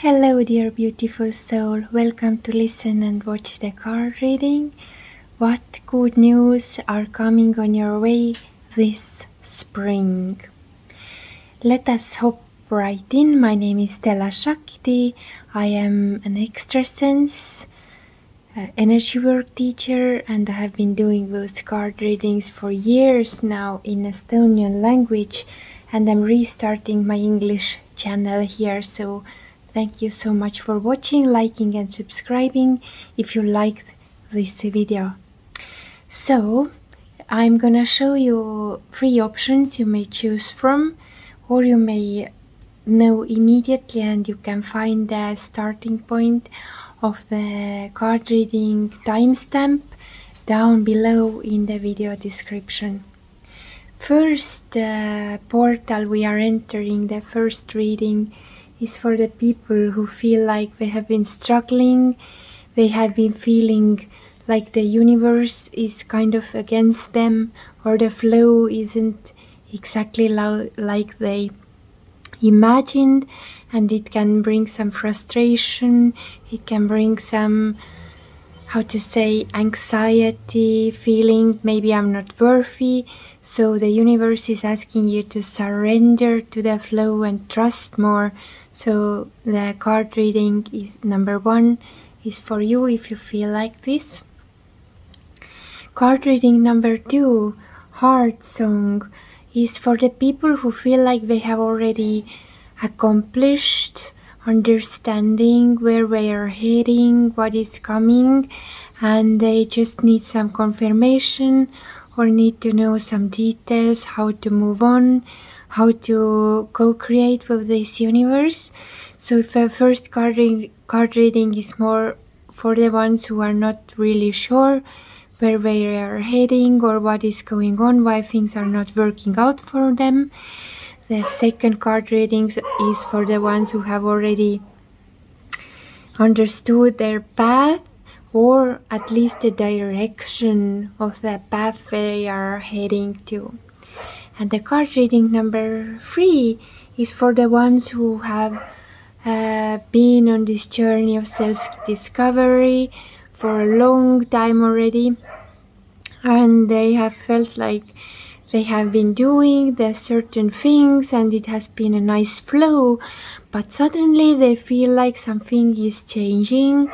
Hello, dear beautiful soul. Welcome to listen and watch the card reading. What good news are coming on your way this spring? Let us hop right in. My name is Stella. I am an extrasense energy work teacher, and I have been doing those card readings for years now in Estonian language, and I'm restarting my English channel here, so thank you so much for watching, liking and subscribing if you liked this video. So I'm gonna show you 3 options you may choose from, or you may know immediately and you can find the starting point of the card reading timestamp down below in the video description. First portal we are entering, the first reading, is for the people who feel like they have been struggling, they have been feeling like the universe is kind of against them, or the flow isn't exactly like they imagined, and it can bring some frustration, it can bring some, anxiety, feeling maybe I'm not worthy. So the universe is asking you to surrender to the flow and trust more. So the card reading is number 1 is for you if you feel like this. Card reading number 2, Heart Song, is for the people who feel like they have already accomplished understanding where they are heading, what is coming, and they just need some confirmation or need to know some details, how to move on, how to co-create with this universe. So if the first card reading is more for the ones who are not really sure where they are heading or what is going on, why things are not working out for them. The second card reading is for the ones who have already understood their path, or at least the direction of the path they are heading to. And the card reading number 3 is for the ones who have been on this journey of self-discovery for a long time already, and they have felt like they have been doing the certain things and it has been a nice flow, but suddenly they feel like something is changing,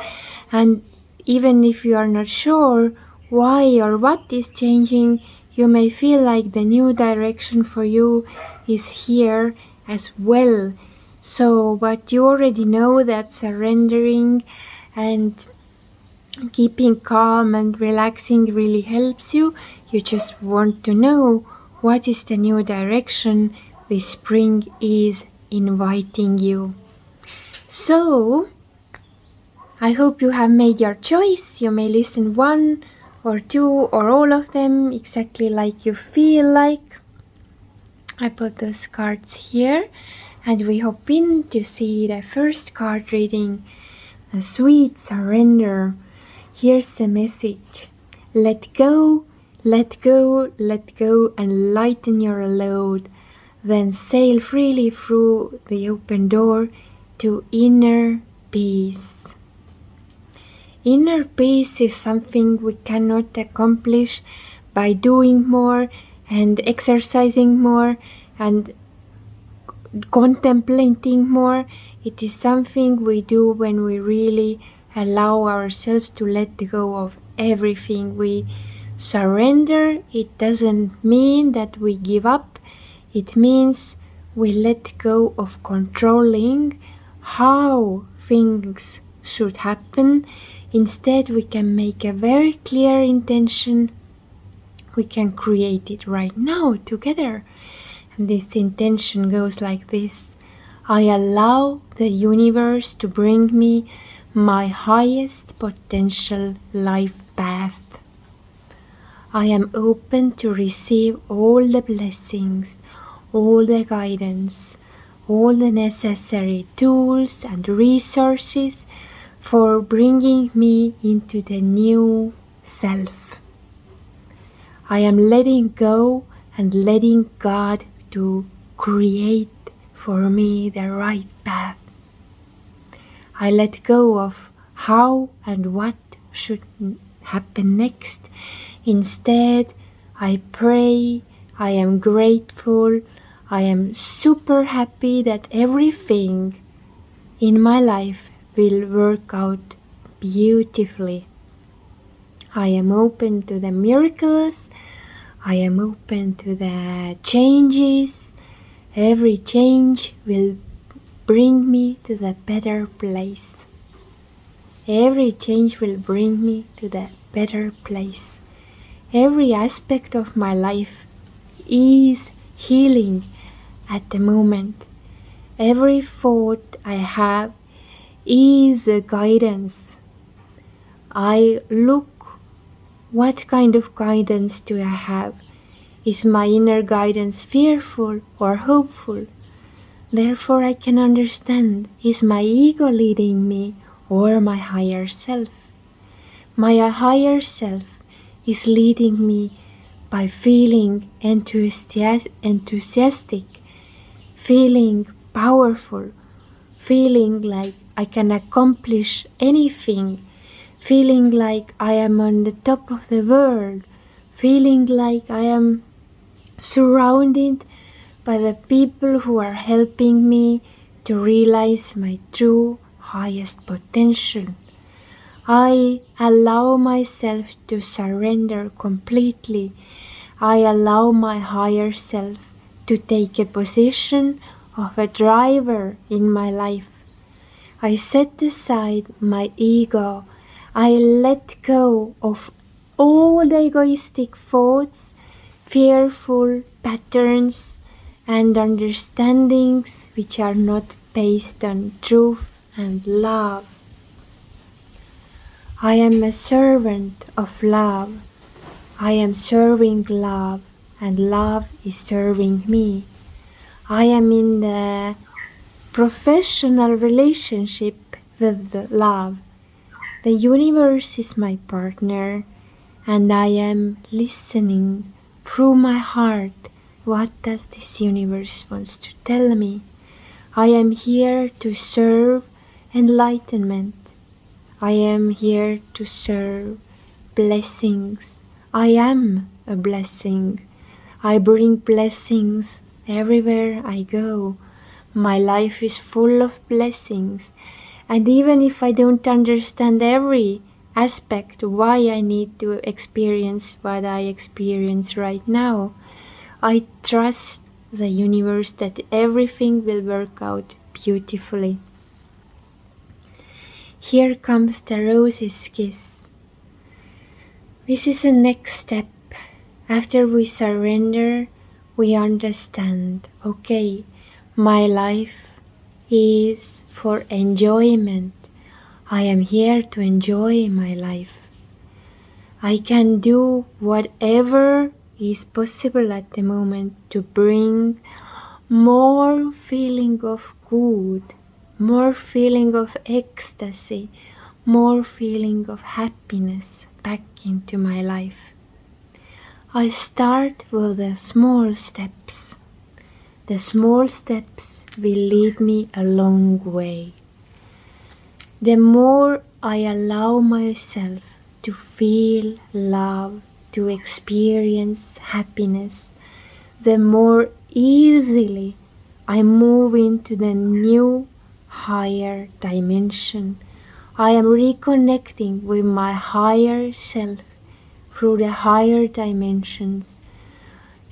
and even if you are not sure why or what is changing, you may feel like the new direction for you is here as well. So but you already know that surrendering and keeping calm and relaxing really helps you. You just want to know what is the new direction the spring is inviting you. So I hope you have made your choice. You may listen 1 or 2 or all of them exactly like you feel like. I put those cards here and we hop in to see the first card reading, a sweet surrender. Here's the message. Let go, let go, let go, and lighten your load. Then sail freely through the open door to inner peace. Inner peace is something we cannot accomplish by doing more and exercising more and contemplating more. It is something we do when we really allow ourselves to let go of everything. We surrender. It doesn't mean that we give up. It means we let go of controlling how things should happen. Instead, we can make a very clear intention. We can create it right now together. And this intention goes like this. I allow the universe to bring me my highest potential life path. I am open to receive all the blessings, all the guidance, all the necessary tools and resources for bringing me into the new self. I am letting go and letting God to create for me the right path. I let go of how and what should happen next. Instead, I pray, I am grateful, I am super happy that everything in my life will work out beautifully. I am open to the miracles, I am open to the changes. Every change will bring me to the better place. Every change will bring me to the better place. Every aspect of my life is healing at the moment. Every thought I have is a guidance. I look, what kind of guidance do I have? Is my inner guidance fearful or hopeful? Therefore I can understand, is my ego leading me or my higher self? My higher self is leading me by feeling enthusiastic, feeling powerful, feeling like I can accomplish anything, feeling like I am on the top of the world, feeling like I am surrounded by the people who are helping me to realize my true highest potential. I allow myself to surrender completely. I allow my higher self to take a position of a driver in my life. I set aside my ego. I let go of all the egoistic thoughts, fearful patterns, and understandings which are not based on truth and love. I am a servant of love. I am serving love, and love is serving me. I am in the professional relationship with the love. The universe is my partner, and I am listening through my heart. What does this universe wants to tell me? I am here to serve enlightenment. I am here to serve blessings. I am a blessing. I bring blessings everywhere I go. My life is full of blessings. And even if I don't understand every aspect why I need to experience what I experience right now, I trust the universe that everything will work out beautifully. Here comes the rose's kiss. This is the next step. After we surrender, we understand, okay, my life is for enjoyment. I am here to enjoy my life. I can do whatever is possible at the moment to bring more feeling of good, more feeling of ecstasy, more feeling of happiness back into my life. I start with the small steps. The small steps will lead me a long way. The more I allow myself to feel love, to experience happiness, the more easily I move into the new higher dimension. I am reconnecting with my higher self through the higher dimensions.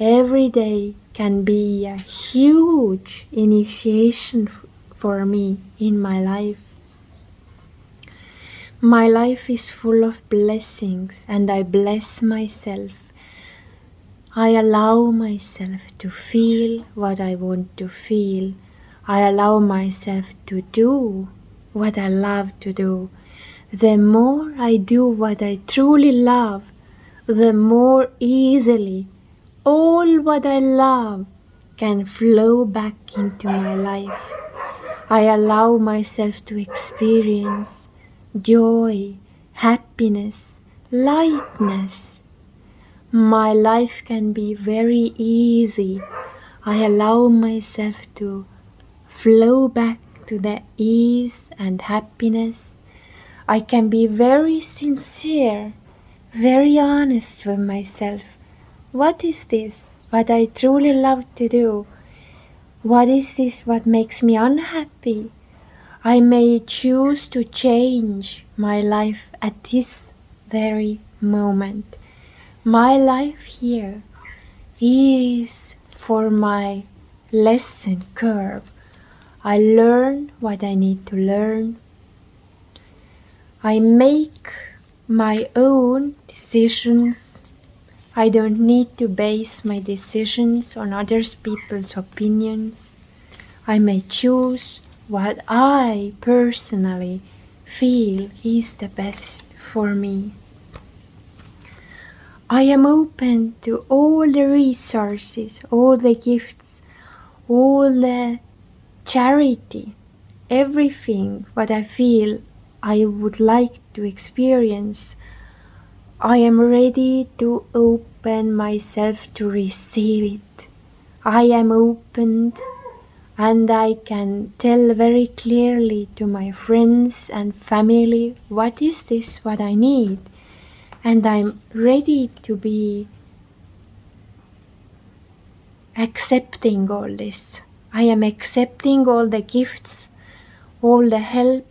Every day can be a huge initiation for me in my life. My life is full of blessings, and I bless myself. I allow myself to feel what I want to feel. I allow myself to do what I love to do. The more I do what I truly love, the more easily all what I love can flow back into my life. I allow myself to experience joy, happiness, lightness. My life can be very easy. I allow myself to flow back to the ease and happiness. I can be very sincere, very honest with myself. What is this? What I truly love to do? What is this what makes me unhappy? I may choose to change my life at this very moment. My life here is for my lesson curve. I learn what I need to learn. I make my own decisions. I don't need to base my decisions on other people's opinions. I may choose what I personally feel is the best for me. I am open to all the resources, all the gifts, all the charity, everything what I feel I would like to experience. I am ready to open myself to receive it. I am opened and I can tell very clearly to my friends and family what is this what I need, and I'm ready to be accepting all this. I am accepting all the gifts, all the help,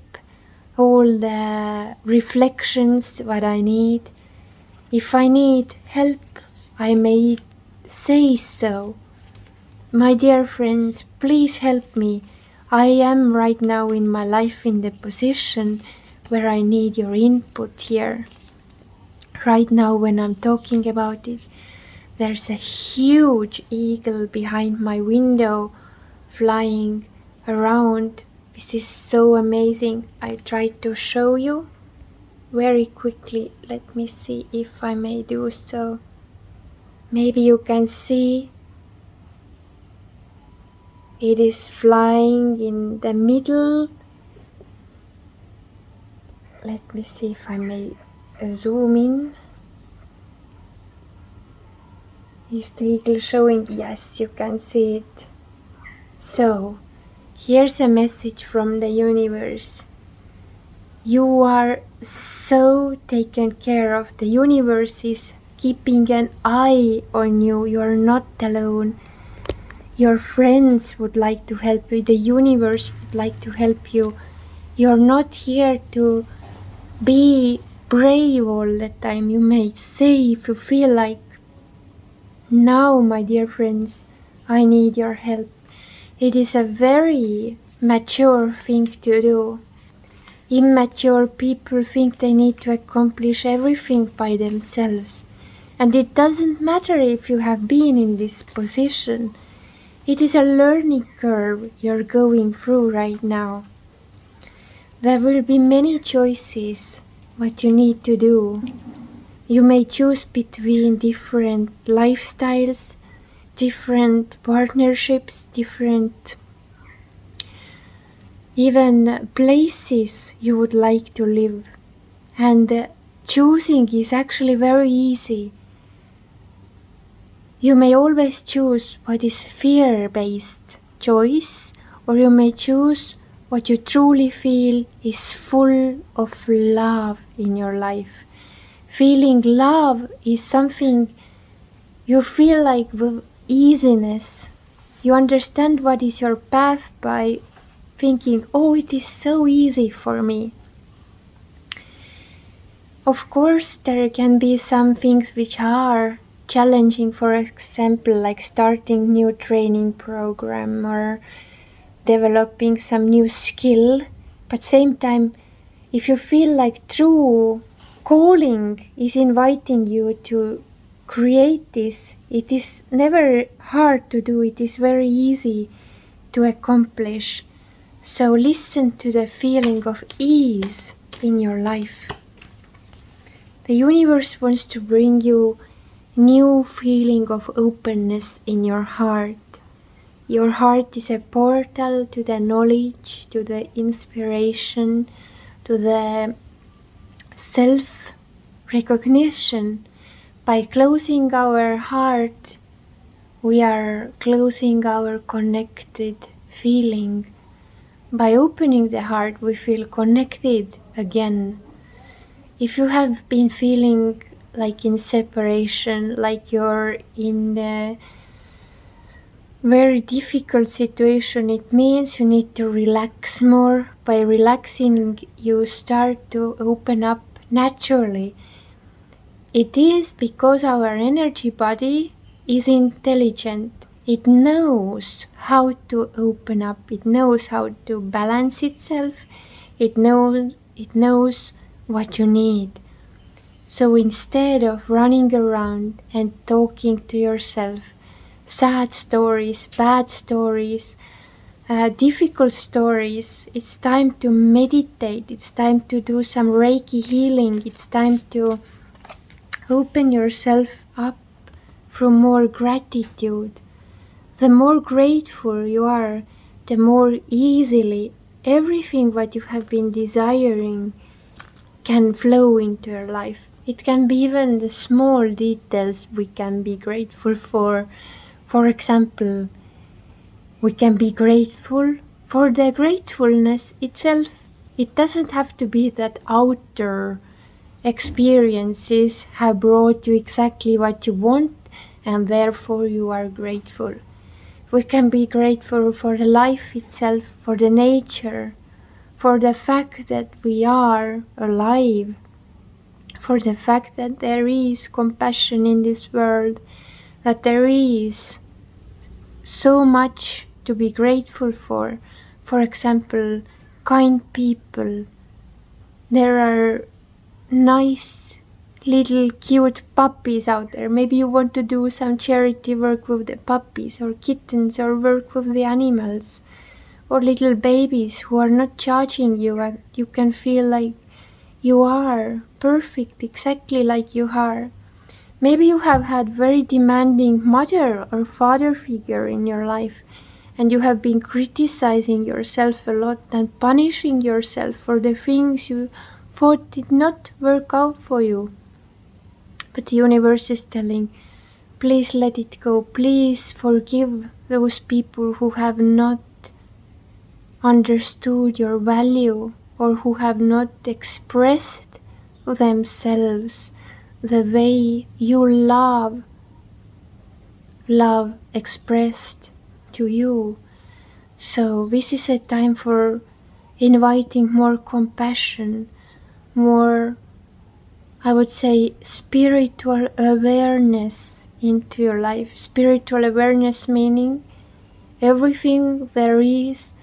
all the reflections what I need. If I need help, I may say so. My dear friends, please help me. I am right now in my life in the position where I need your input here. Right now when I'm talking about it, there's a huge eagle behind my window flying around. This is so amazing. I tried to show you very quickly. Let me see if I may do so. Maybe you can see it is flying in the middle. Let me see if I may zoom in. Is the eagle showing? Yes, you can see it. So, here's a message from the universe. You are so taken care of. The universe is keeping an eye on you. You are not alone. Your friends would like to help you. The universe would like to help you. You're not here to be brave all the time. You may say if you feel like, now, my dear friends, I need your help. It is a very mature thing to do. Immature people think they need to accomplish everything by themselves. And it doesn't matter if you have been in this position. It is a learning curve you're going through right now. There will be many choices what you need to do. You may choose between different lifestyles, different partnerships, different even places you would like to live. And choosing is actually very easy. You may always choose what is fear-based choice, or you may choose what you truly feel is full of love in your life. Feeling love is something you feel like with easiness. You understand what is your path by thinking, oh, it is so easy for me. Of course, there can be some things which are challenging, for example, like starting new training program or developing some new skill. But same time, if you feel like true calling is inviting you to create this, it is never hard to do. It is very easy to accomplish. So listen to the feeling of ease in your life. The universe wants to bring you new feeling of openness in your heart. Your heart is a portal to the knowledge, to the inspiration, to the self-recognition. By closing our heart, we are closing our connected feeling By opening the heart, we feel connected again. If you have been feeling like in separation, like you're in a very difficult situation, it means you need to relax more. By relaxing, you start to open up naturally. It is because our energy body is intelligent. It knows how to open up. It knows how to balance itself. It knows what you need. So instead of running around and talking to yourself, sad stories, bad stories, difficult stories, it's time to meditate. It's time to do some Reiki healing. It's time to open yourself up through more gratitude. The more grateful you are, the more easily everything what you have been desiring can flow into your life. It can be even the small details we can be grateful for. For example, we can be grateful for the gratefulness itself. It doesn't have to be that outer experiences have brought you exactly what you want and therefore you are grateful. We can be grateful for the life itself, for the nature, for the fact that we are alive, for the fact that there is compassion in this world, that there is so much to be grateful for. For example, kind people. There are nice little cute puppies out there. Maybe you want to do some charity work with the puppies or kittens or work with the animals or little babies who are not judging you and you can feel like you are perfect exactly like you are. Maybe you have had very demanding mother or father figure in your life and you have been criticizing yourself a lot and punishing yourself for the things you thought did not work out for you. But the universe is telling, please let it go. Please forgive those people who have not understood your value or who have not expressed themselves the way you love expressed to you. So this is a time for inviting more compassion, more, I would say, spiritual awareness into your life. Spiritual awareness meaning everything there is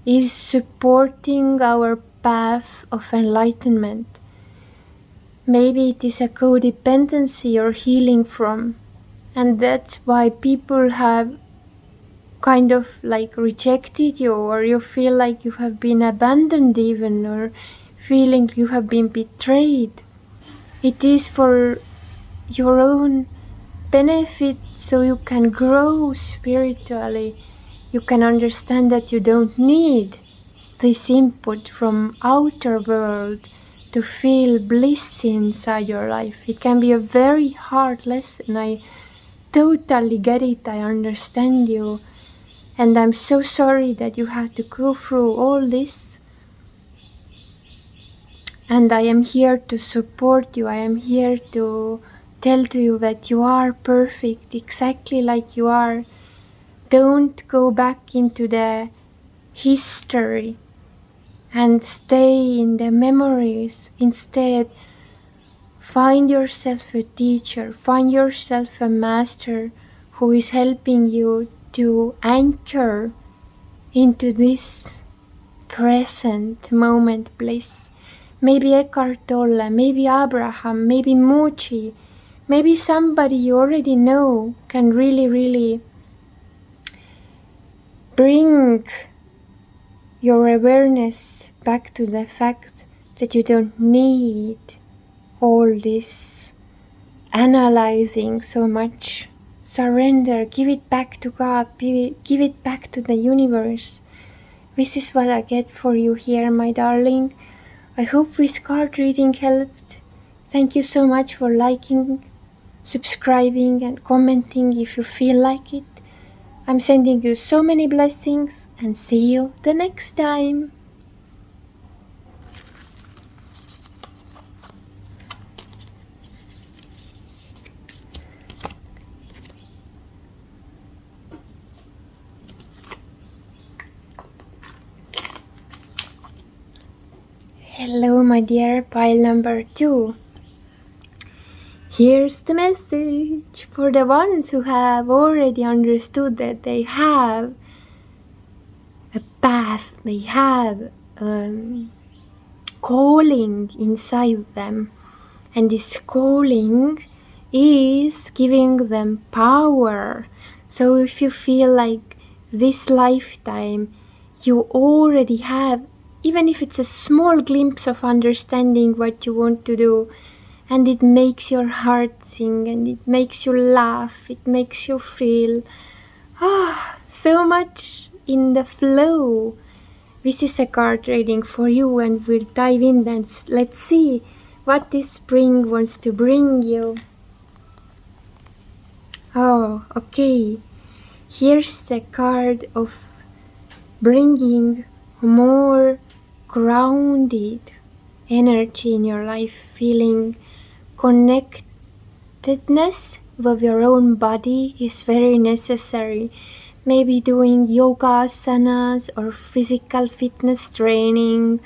supporting our path of enlightenment. Maybe it is a codependency you're healing from, and that's why people have kind of like rejected you, or you feel like you have been abandoned even, or feeling you have been betrayed. It is for your own benefit, so you can grow spiritually. You can understand that you don't need this input from outer world to feel bliss inside your life. It can be a very hard lesson. I totally get it. I understand you. And I'm so sorry that you have to go through all this. And I am here to support you. I am here to tell to you that you are perfect exactly like you are. Don't go back into the history and stay in the memories. Instead, find yourself a teacher, find yourself a master who is helping you to anchor into this present moment bliss. Maybe Eckhart Tolle, maybe Abraham, maybe Muji, maybe somebody you already know can really bring your awareness back to the fact that you don't need all this analyzing so much. Surrender, give it back to God, give it back to the universe. This is what I get for you here, my darling. I hope this card reading helped. Thank you so much for liking, subscribing and commenting if you feel like it. I'm sending you so many blessings and see you the next time. Hello, my dear pile number 2. Here's the message for the ones who have already understood that they have a path, they have calling inside them, and this calling is giving them power. So if you feel like this lifetime you already have, even if it's a small glimpse of understanding what you want to do, and it makes your heart sing, and it makes you laugh, it makes you feel so much in the flow. This is a card reading for you, and we'll dive in and let's see what this spring wants to bring you. Oh, okay. Here's the card of bringing more grounded energy in your life, feeling connectedness with your own body is very necessary. Maybe doing yoga asanas or physical fitness training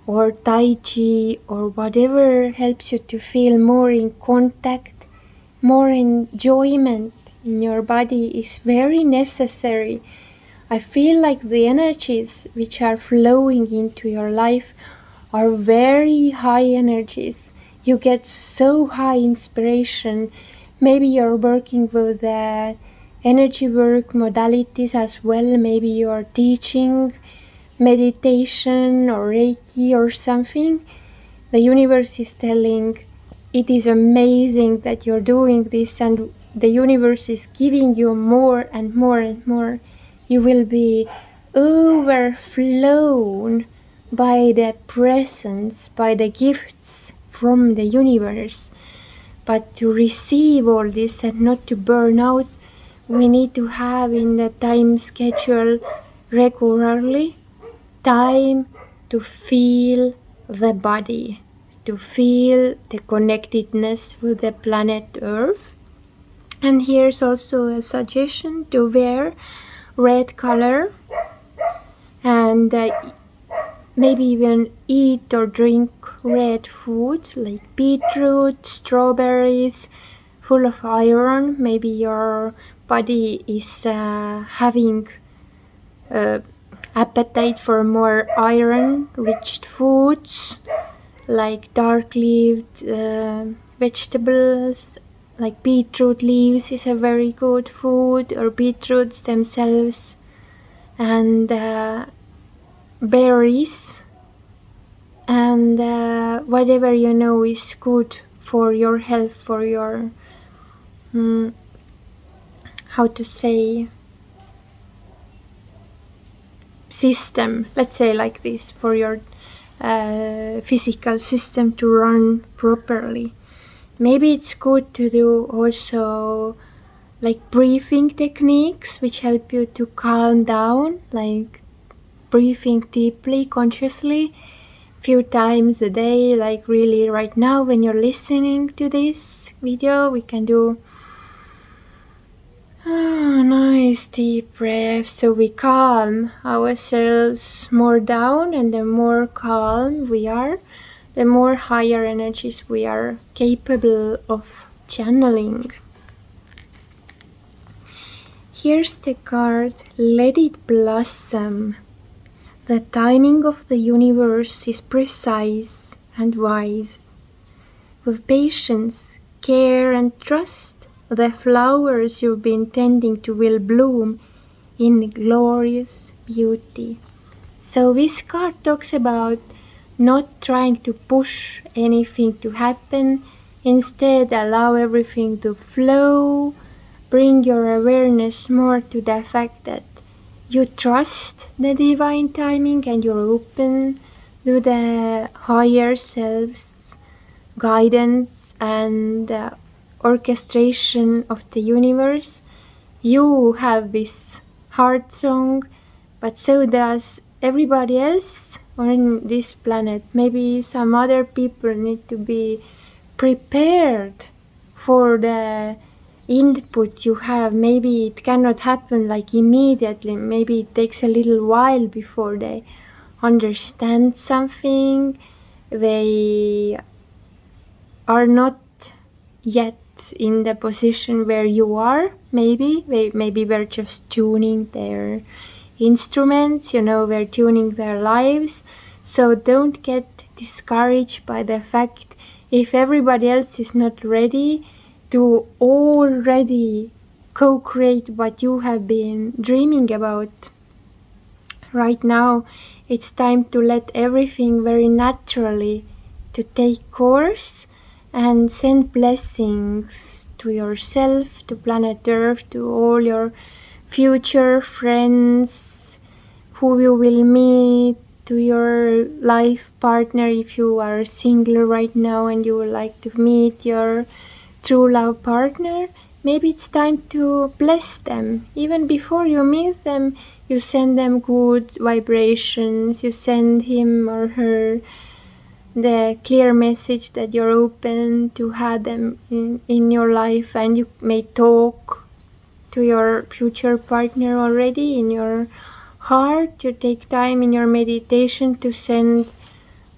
or tai chi or whatever helps you to feel more in contact, more enjoyment in your body is very necessary. I feel like the energies which are flowing into your life are very high energies. You get so high inspiration. Maybe you're working with energy work modalities as well. Maybe you're teaching meditation or Reiki or something. The universe is telling it is amazing that you're doing this, and the universe is giving you more and more and more. You will be overflown by the presence, by the gifts from the universe. But to receive all this and not to burn out, we need to have in the time schedule regularly time to feel the body, to feel the connectedness with the planet Earth. And here's also a suggestion to wear red color and maybe even eat or drink red food like beetroot, strawberries, full of iron. Maybe your body is having appetite for more iron-rich foods like dark-leaved vegetables, like beetroot leaves is a very good food, or beetroots themselves, and berries, and whatever you know is good for your health, for your how to say system, let's say like this, for your physical system to run properly. Maybe it's good to do also like breathing techniques which help you to calm down, like breathing deeply, consciously, few times a day. Like really right now when you're listening to this video, we can do nice deep breath, so we calm ourselves more down, and the more calm we are, the more higher energies we are capable of channeling. Here's the card, Let It Blossom. The timing of the universe is precise and wise. With patience, care and trust, the flowers you've been tending to will bloom in glorious beauty. So this card talks about not trying to push anything to happen. Instead, allow everything to flow. Bring your awareness more to the fact that you trust the divine timing and you're open to the higher self's guidance and orchestration of the universe. You have this heart song, but so does everybody else on this planet. Maybe some other people need to be prepared for the input you have. Maybe it cannot happen like immediately. Maybe it takes a little while before they understand something. They are not yet in the position where you are. Maybe they're just tuning their instruments, they're tuning their lives. So don't get discouraged by the fact if everybody else is not ready to already co-create what you have been dreaming about. Right now, it's time to let everything very naturally to take course and send blessings to yourself, to planet Earth, to all your future friends who you will meet, to your life partner if you are single right now and you would like to meet your true love partner. Maybe it's time to bless them. Even before you meet them, you send them good vibrations, you send him or her the clear message that you're open to have them in your life, and you may talk to your future partner already in your heart. You take time in your meditation to send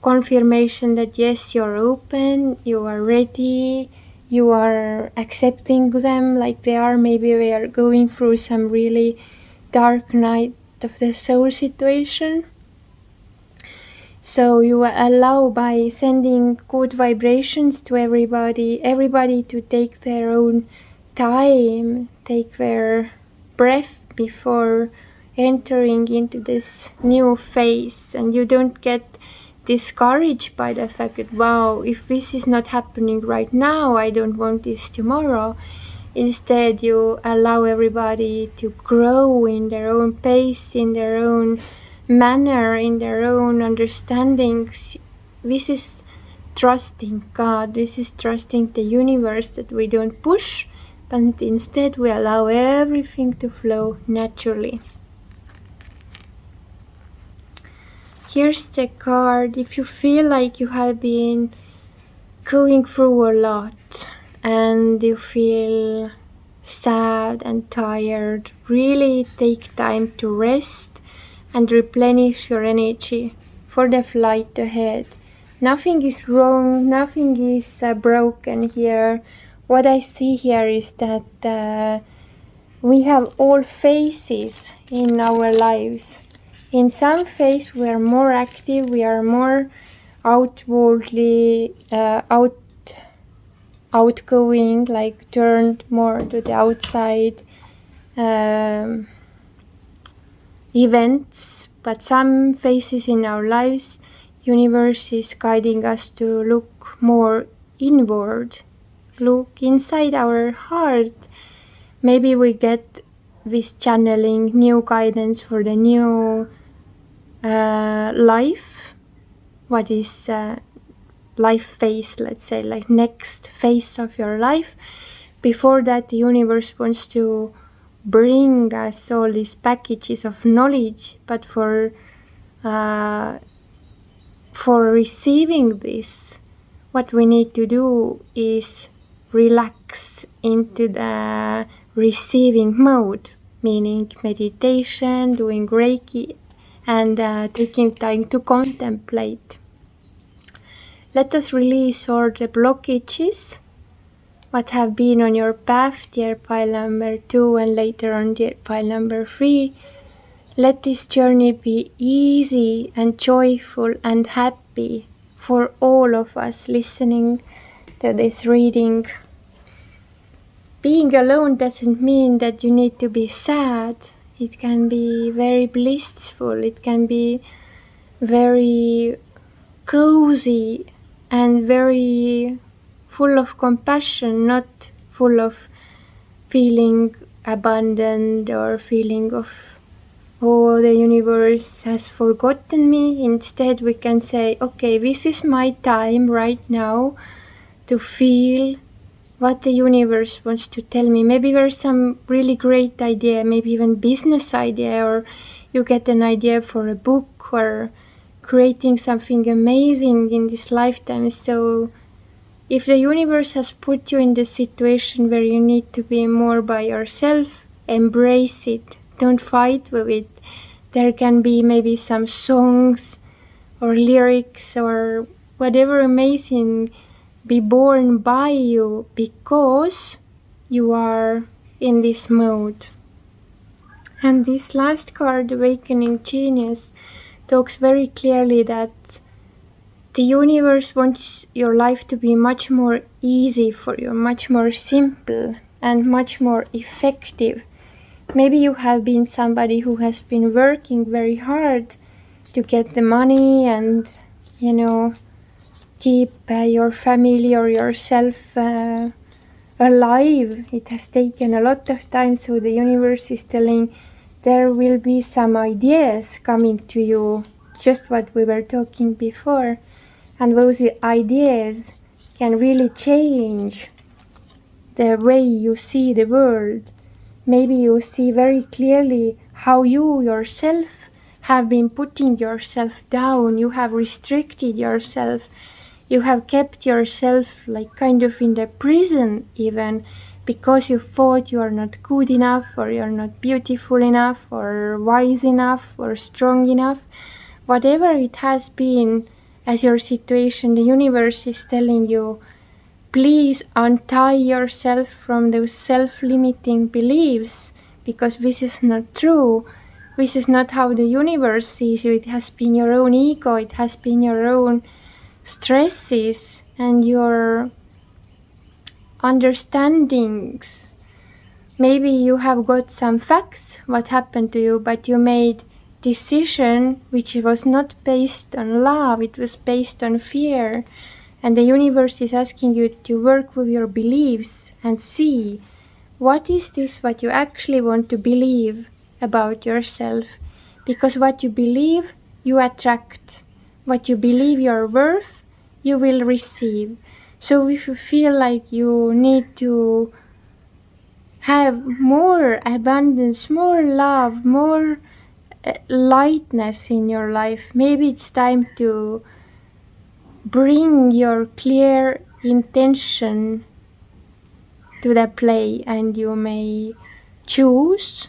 confirmation that yes, you're open, you are ready, you are accepting them like they are. Maybe they are going through some really dark night of the soul situation. So you allow, by sending good vibrations to everybody to take their own time, take their breath before entering into this new phase. And you don't get discouraged by the fact that, wow, if this is not happening right now, I don't want this tomorrow. Instead, you allow everybody to grow in their own pace, in their own manner, in their own understandings. This is trusting God, this is trusting the universe, that we don't push, but instead we allow everything to flow naturally. Here's the card. If you feel like you have been going through a lot and you feel sad and tired, really take time to rest and replenish your energy for the flight ahead. Nothing is wrong, nothing is broken here. What I see here is that we have all phases in our lives. In some phase we are more active, we are more outwardly outgoing, like turned more to the outside events. But some phases in our lives, universe is guiding us to look more inward, look inside our heart. Maybe we get this channeling, new guidance for the new life. What is life phase, let's say, like next phase of your life. Before that, the universe wants to bring us all these packages of knowledge, but for receiving this, what we need to do is relax into the receiving mode, meaning meditation, doing Reiki, and taking time to contemplate. Let us release all the blockages what have been on your path, dear pile number 2, and later on dear pile number 3. Let this journey be easy and joyful and happy for all of us listening to this reading. Being alone doesn't mean that you need to be sad. It can be very blissful. It can be very cozy and very full of compassion, not full of feeling abandoned or feeling of, oh, the universe has forgotten me. Instead, we can say, okay, this is my time right now to feel what the universe wants to tell me. Maybe there's some really great idea, maybe even business idea, or you get an idea for a book or creating something amazing in this lifetime. So if the universe has put you in the situation where you need to be more by yourself, embrace it. Don't fight with it. There can be maybe some songs or lyrics or whatever amazing be born by you because you are in this mode. And this last card, Awakening Genius, talks very clearly that the universe wants your life to be much more easy for you, much more simple and much more effective. Maybe you have been somebody who has been working very hard to get the money and, keep your family or yourself alive. It has taken a lot of time, so the universe is telling there will be some ideas coming to you, just what we were talking before. And those ideas can really change the way you see the world. Maybe you see very clearly how you yourself have been putting yourself down. You have restricted yourself. You have kept yourself like kind of in the prison even because you thought you are not good enough or you're not beautiful enough or wise enough or strong enough. Whatever it has been as your situation, the universe is telling you, please untie yourself from those self-limiting beliefs because this is not true. This is not how the universe sees you. It has been your own ego. It has been your own stresses and your understandings. Maybe you have got some facts what happened to you, but you made decision which was not based on love, it was based on fear. And the universe is asking you to work with your beliefs and see what is this what you actually want to believe about yourself. Because what you believe, you attract. What you believe you're worth, you will receive. So if you feel like you need to have more abundance, more love, more lightness in your life, maybe it's time to bring your clear intention to the play, and you may choose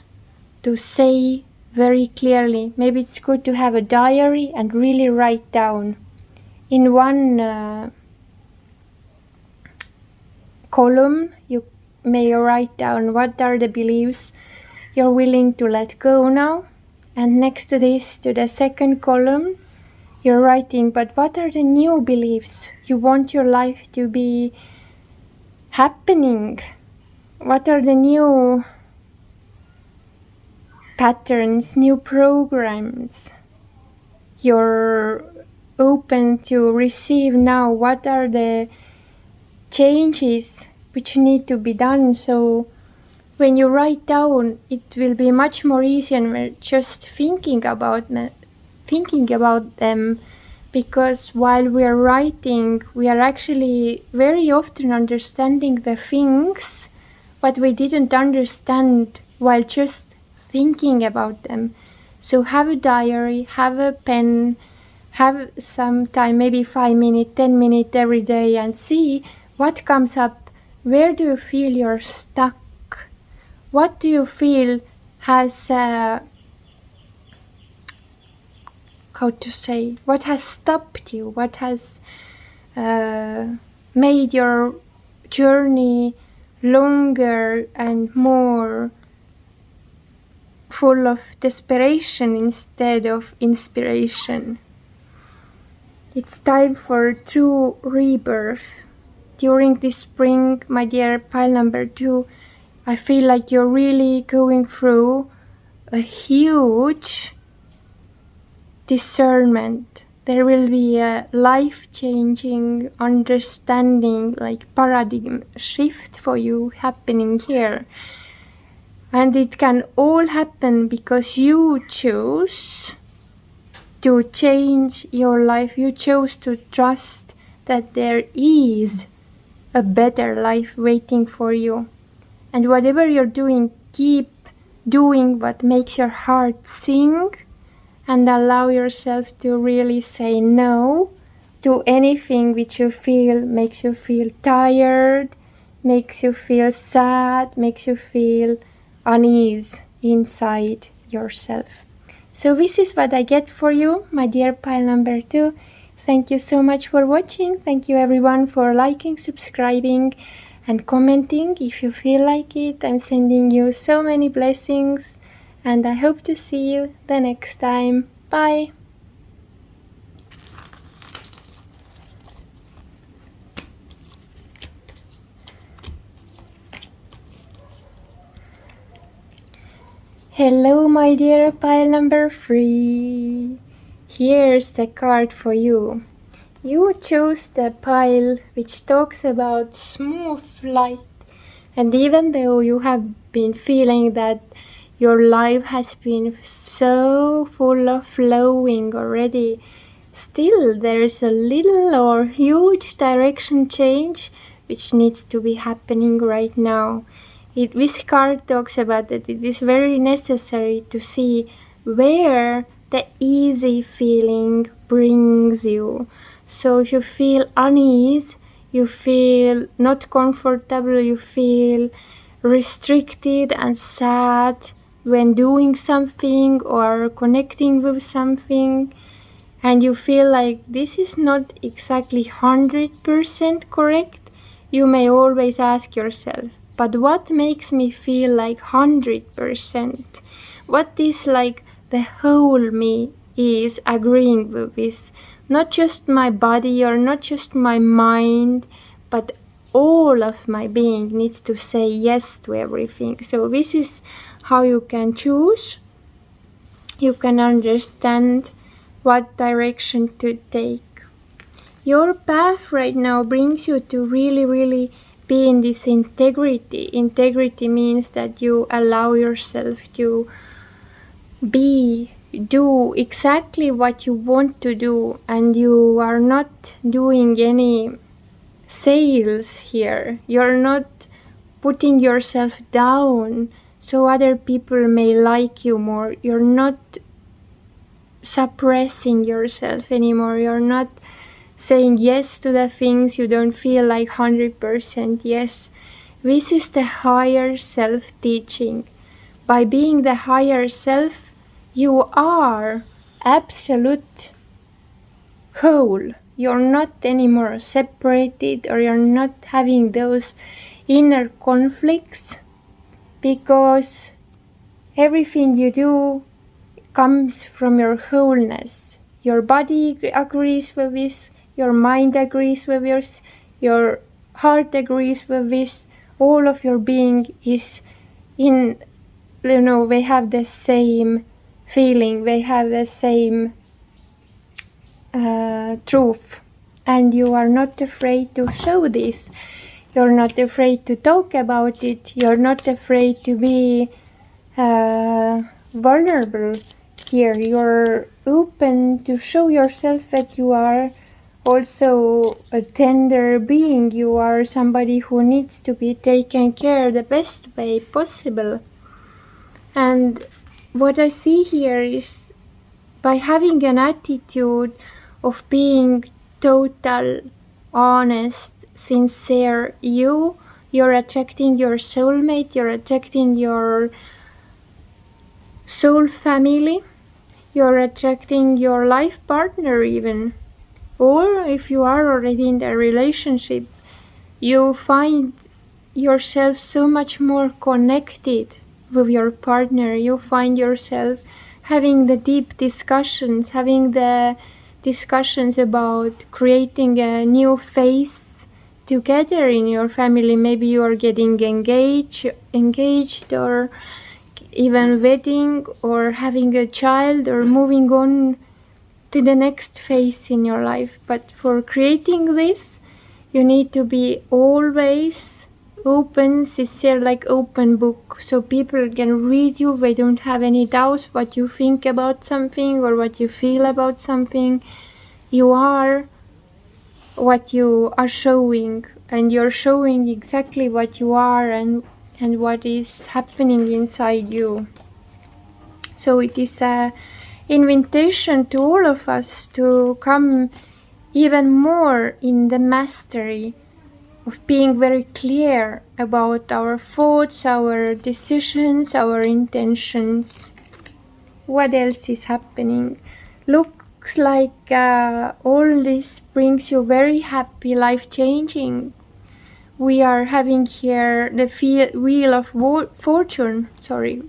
to say very clearly. Maybe it's good to have a diary and really write down in one column. You may write down what are the beliefs you're willing to let go now, and next to this, to the second column, you're writing, but what are the new beliefs you want your life to be happening? What are the new patterns, new programs you're open to receive now? What are the changes which need to be done? So when you write down, it will be much more easier just thinking about them, because while we are writing, we are actually very often understanding the things but we didn't understand while just thinking about them. So have a diary, have a pen, have some time, maybe 5 minutes, 10 minutes every day, and see what comes up. Where do you feel you're stuck? What do you feel has what has stopped you? What has made your journey longer and more full of desperation instead of inspiration? It's time for true rebirth. During this spring, my dear pile number 2, I feel like you're really going through a huge discernment. There will be a life-changing understanding, like paradigm shift for you happening here. And it can all happen because you chose to change your life. You chose to trust that there is a better life waiting for you. And whatever you're doing, keep doing what makes your heart sing, and allow yourself to really say no to anything which you feel makes you feel tired, makes you feel sad, makes you feel unease inside yourself. So this is what I get for you, my dear pile number 2. Thank you so much for watching. Thank you everyone for liking, subscribing, and commenting if you feel like it. I'm sending you so many blessings, and I hope to see you the next time. Bye! Hello, my dear pile number 3. Here's the card for you. You chose the pile which talks about smooth light, and even though you have been feeling that your life has been so full of flowing already, still there is a little or huge direction change which needs to be happening right now. This card talks about that it is very necessary to see where the easy feeling brings you. So if you feel unease, you feel not comfortable, you feel restricted and sad when doing something or connecting with something, and you feel like this is not exactly 100% correct, you may always ask yourself, but what makes me feel like 100%? What is like the whole me is agreeing with this? Not just my body or not just my mind, but all of my being needs to say yes to everything. So this is how you can choose. You can understand what direction to take. Your path right now brings you to really be in this integrity. Integrity means that you allow yourself to do exactly what you want to do, and you are not doing any sales here. You're not putting yourself down so other people may like you more. You're not suppressing yourself anymore. You're not saying yes to the things you don't feel like 100% yes. This is the higher self teaching. By being the higher self, you are absolute whole. You're not anymore separated, or you're not having those inner conflicts, because everything you do comes from your wholeness. Your body agrees with this, your mind agrees with yours, your heart agrees with this, all of your being is in, they have the same feeling, they have the same truth, and you are not afraid to show this. You're not afraid to talk about it. You're not afraid to be vulnerable here. You're open to show yourself that you are also a tender being. You are somebody who needs to be taken care the best way possible. And what I see here is, by having an attitude of being total, honest, sincere, you're attracting your soulmate, you're attracting your soul family, you're attracting your life partner even. Or if you are already in a relationship, you find yourself so much more connected with your partner. You find yourself having the deep discussions, having the discussions about creating a new phase together in your family. Maybe you are getting engaged, or even wedding, or having a child, or moving on to the next phase in your life. But for creating this, you need to be always open, sincere, like open book, so people can read you. They don't have any doubts what you think about something or what you feel about something. You are what you are showing and you're showing exactly what you are and what is happening inside you. So it is an invitation to all of us to come even more in the mastery of being very clear about our thoughts, our decisions, our intentions. What else is happening? Looks like all this brings you very happy, life-changing. We are having here the wheel of fortune.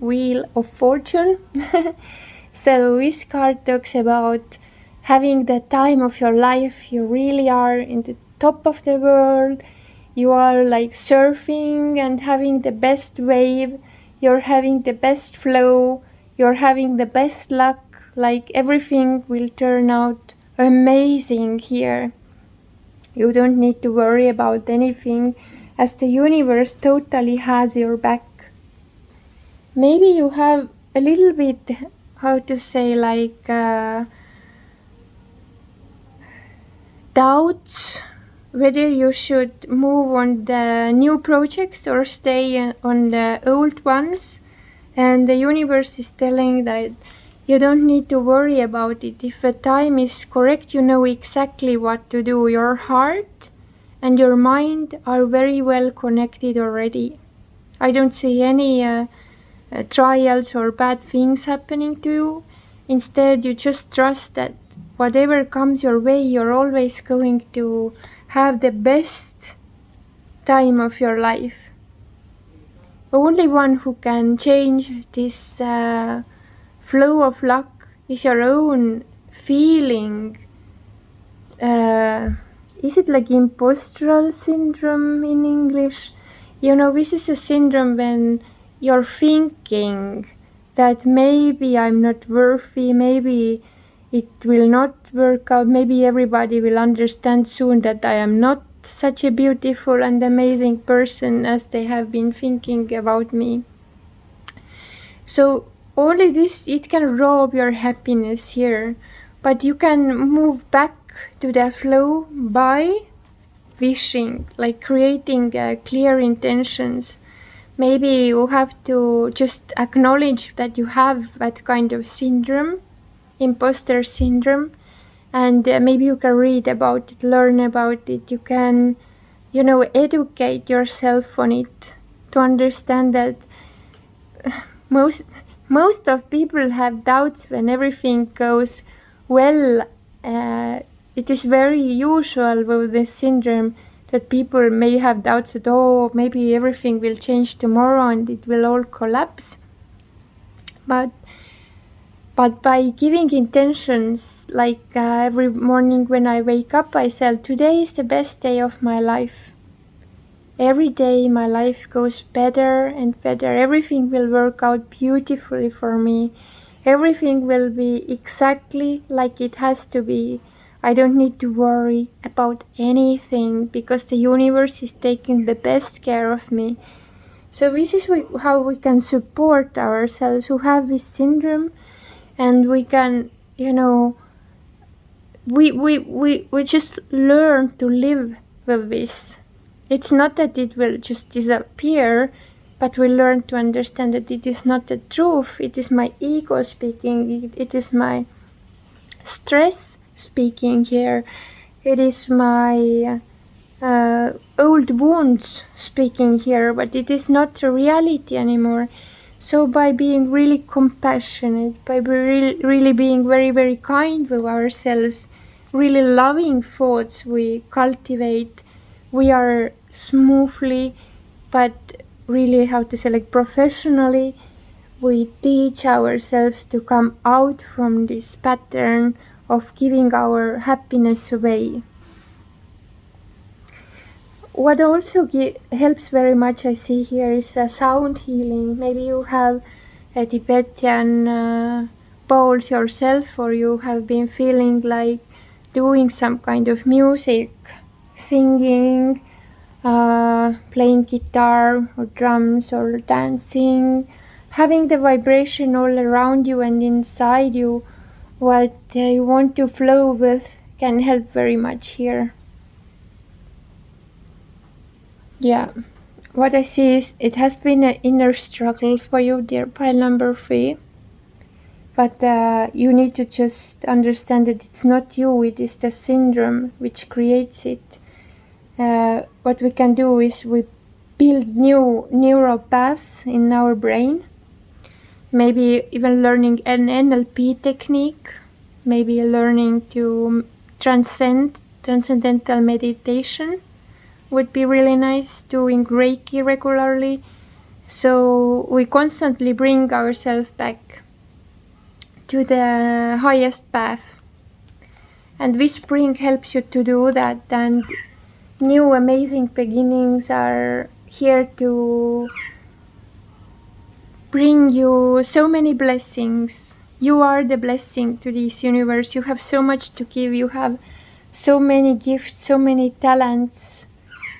Wheel of fortune. So this card talks about having the time of your life. You really are in the top of the world. You are like surfing and having the best wave. You're having the best flow. You're having the best luck. Like everything will turn out amazing here. You don't need to worry about anything, as the universe totally has your back. Maybe you have a little bit, how to say, like doubts whether you should move on the new projects or stay on the old ones. And the universe is telling that you don't need to worry about it. If the time is correct, you know exactly what to do. Your heart and your mind are very well connected already. I don't see any trials or bad things happening to you. Instead, you just trust that whatever comes your way, you're always going to have the best time of your life. The only one who can change this flow of luck is your own feeling. Is it like impostural syndrome in English? You know, this is a syndrome when you're thinking that maybe I'm not worthy, maybe it will not work out, maybe everybody will understand soon that I am not such a beautiful and amazing person as they have been thinking about me. So only this, it can rob your happiness here, but you can move back to the flow by wishing, like creating clear intentions. Maybe you have to just acknowledge that you have that kind of syndrome, imposter syndrome, and maybe you can read about it, learn about it. You can, educate yourself on it to understand that most of people have doubts when everything goes well. It is very usual with this syndrome that people may have doubts that, oh, maybe everything will change tomorrow and it will all collapse. But by giving intentions, like every morning when I wake up, I say, today is the best day of my life. Every day my life goes better and better. Everything will work out beautifully for me. Everything will be exactly like it has to be. I don't need to worry about anything because the universe is taking the best care of me. So this is how we can support ourselves who have this syndrome, and we can, we just learn to live with this. It's not that it will just disappear, but we learn to understand that it is not the truth. It is my ego speaking. It is my stress speaking here. It is my old wounds speaking here, but it is not a reality anymore. So by being really compassionate, by really being very, very kind with ourselves, really loving thoughts we cultivate, we are smoothly, but really, how to say, like professionally, we teach ourselves to come out from this pattern of giving our happiness away. What also helps very much, I see here, is sound healing. Maybe you have a Tibetan bowls yourself, or you have been feeling like doing some kind of music, singing, playing guitar or drums or dancing, having the vibration all around you and inside you. What you want to flow with can help very much here. Yeah. What I see is it has been an inner struggle for you, dear pile number 3. But you need to just understand that it's not you, it is the syndrome which creates it. What we can do is we build new neural paths in our brain. Maybe even learning an NLP technique. Maybe learning to transcendental meditation would be really nice. Doing Reiki regularly. So we constantly bring ourselves back to the highest path. And whispering helps you to do that, and new amazing beginnings are here to bring you so many blessings. You are the blessing to this universe. You have so much to give. You have so many gifts, so many talents.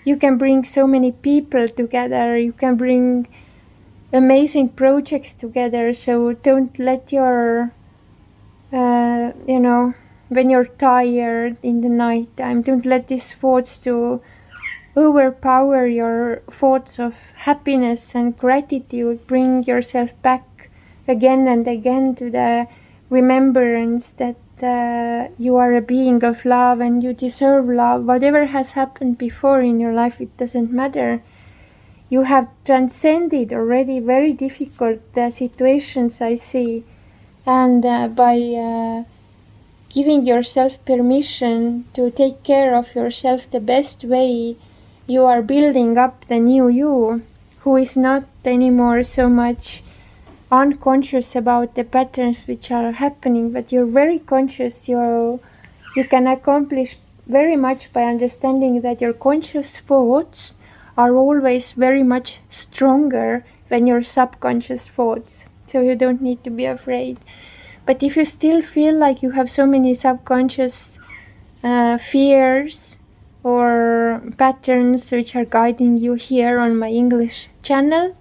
You can bring so many people together. You can bring amazing projects together. So don't let your when you're tired in the night time, don't let these thoughts to overpower your thoughts of happiness and gratitude. Bring yourself back again and again to the remembrance that you are a being of love and you deserve love. Whatever has happened before in your life, it doesn't matter. You have transcended already very difficult situations, I see. And by giving yourself permission to take care of yourself the best way, you are building up the new you, who is not anymore so much unconscious about the patterns which are happening, but you're very conscious. You can accomplish very much by understanding that your conscious thoughts are always very much stronger than your subconscious thoughts. So you don't need to be afraid. But if you still feel like you have so many subconscious fears or patterns which are guiding you here on my English channel,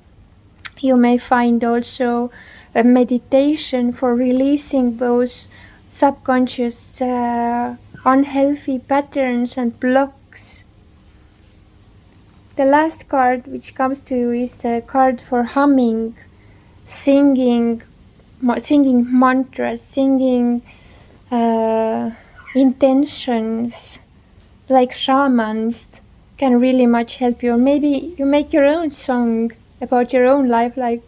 you may find also a meditation for releasing those subconscious unhealthy patterns and blocks. The last card which comes to you is a card for humming, singing mantras, singing intentions, like shamans can really much help you. Or maybe you make your own song about your own life, like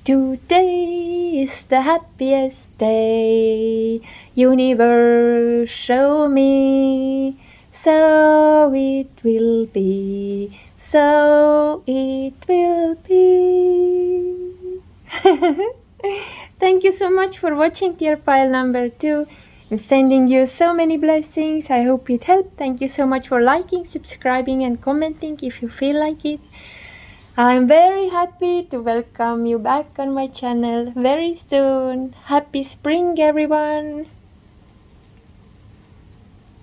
today is the happiest day, universe show me, so it will be, so it will be. Thank you so much for watching, dear pile number 2. I'm sending you so many blessings. I hope it helped. Thank you so much for liking, subscribing and commenting if you feel like it. I'm very happy to welcome you back on my channel very soon. Happy spring, everyone!